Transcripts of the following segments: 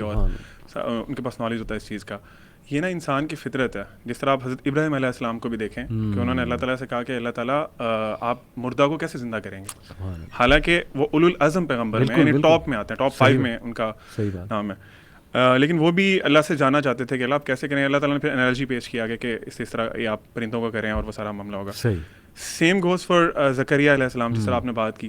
اور ان کے پاس نالج ہوتا ہے اس چیز کا. یہ نا انسان کی فطرت ہے. جس طرح آپ حضرت ابراہیم علیہ السلام کو بھی دیکھیں کہ انہوں نے اللہ تعالیٰ سے کہا کہ اللہ تعالیٰ آپ مردہ کو کیسے زندہ کریں گے, حالانکہ وہ اولو العزم پیغمبر میں یعنی ٹاپ میں آتے ہیں, ٹاپ 5 میں ان کا نام ہے, لیکن وہ بھی اللہ سے جانا چاہتے تھے کہ اللہ آپ کیسے کریں. اللہ تعالیٰ نے پھر انرجی پیش کیا آگے کہ اس طرح یہ آپ پرندوں کو کریں اور وہ سارا معاملہ ہوگا. سیم گوز فار زکریا علیہ السلام, جس طرح آپ نے بات کی.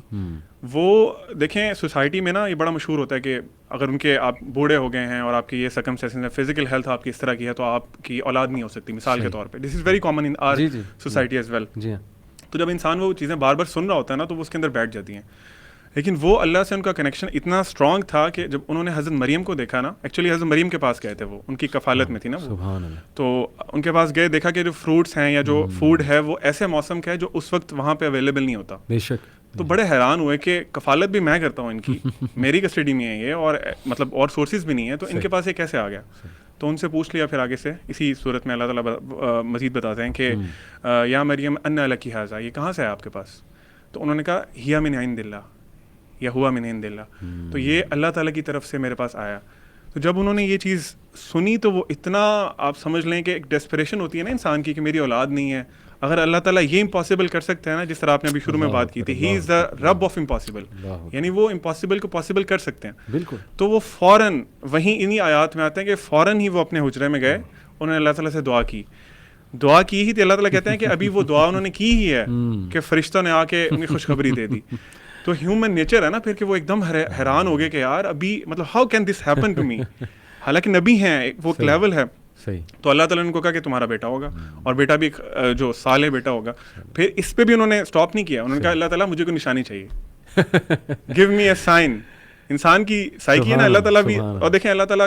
وہ دیکھیں سوسائٹی میں نا یہ بڑا مشہور ہوتا ہے کہ اگر ان کے آپ بوڑھے ہو گئے ہیں اور آپ کی یہ سرکمسٹنسز ہیں, فزیکل ہیلتھ آپ کی اس طرح کی ہے تو آپ کی اولاد نہیں ہو سکتی, مثال کے طور پہ. This is very common in our society as well. تو جب انسان وہ چیزیں بار بار سن رہا ہوتا ہے نا تو وہ اس کے اندر بیٹھ جاتی ہیں. لیکن وہ اللہ سے ان کا کنیکشن اتنا اسٹرانگ تھا کہ جب انہوں نے حضرت مریم کو دیکھا نا, ایکچولی حضرت مریم کے پاس گئے تھے, وہ ان کی کفالت میں تھی نا وہ, تو ان کے پاس گئے, دیکھا کہ جو فروٹس ہیں یا جو فوڈ ہے وہ ایسے موسم کا ہے جو اس وقت وہاں پہ اویلیبل نہیں ہوتا. بے شک. تو بڑے حیران ہوئے کہ کفالت بھی میں کرتا ہوں ان کی, میری کسٹڈی میں ہے یہ, اور مطلب اور سورسز بھی نہیں ہیں, تو ان کے پاس یہ کیسے آ گیا. تو ان سے پوچھ لیا پھر آگے سے, اسی صورت میں اللہ تعالیٰ مزید بتاتے ہیں کہ یا مریم ان لکی ھذا, یہ کہاں سے ہے آپ کے پاس. تو انہوں نے کہا ہی من عند اللہ یا ہوا من عند اللہ, تو یہ اللہ تعالیٰ کی طرف سے میرے پاس آیا. تو جب انہوں نے یہ چیز سنی تو وہ اتنا, آپ سمجھ لیں کہ ایک ڈیسپریشن ہوتی ہے نا انسان کی کہ میری اولاد نہیں ہے. اگر اللہ تعالیٰ یہ امپاسبل کر سکتے ہیں نا, جس طرح آپ نے ابھی شروع میں بات کی تھی, ہی از دا رب آف امپاسبل, یعنی وہ امپاسبل کو پاسبل کر سکتے ہیں. بالکل. تو وہ فوراً وہیں انہی آیات میں آتے ہیں کہ فوراً ہی وہ اپنے حجرے میں گئے, انہوں نے اللہ تعالیٰ سے دعا کی ہی تھی. اللہ تعالیٰ کہتے ہیں کہ ابھی وہ دعا انہوں نے کی ہی ہے کہ فرشتوں نے آ کے انہیں خوشخبری دے دی. تو ہیومن نیچر ہے نا پھر کہ وہ ایک دم حیران ہو گئے کہ یار ابھی مطلب how can this happen to me, حالانکہ نبی ہیں, وہ ایک لیول ہے. تو اللہ تعالیٰ نے ان کو کہا کہ تمہارا بیٹا ہوگا, اور بیٹا بھی جو صالح بیٹا ہوگا. پھر اس پہ بھی انہوں نے اسٹاپ نہیں کیا, انہوں نے کہا اللہ تعالیٰ مجھے کوئی نشانی چاہیے, گیو می اے سائن. انسان کی سائیکی ہے نا, اللہ تعالیٰ بھی, اور دیکھیں اللہ تعالیٰ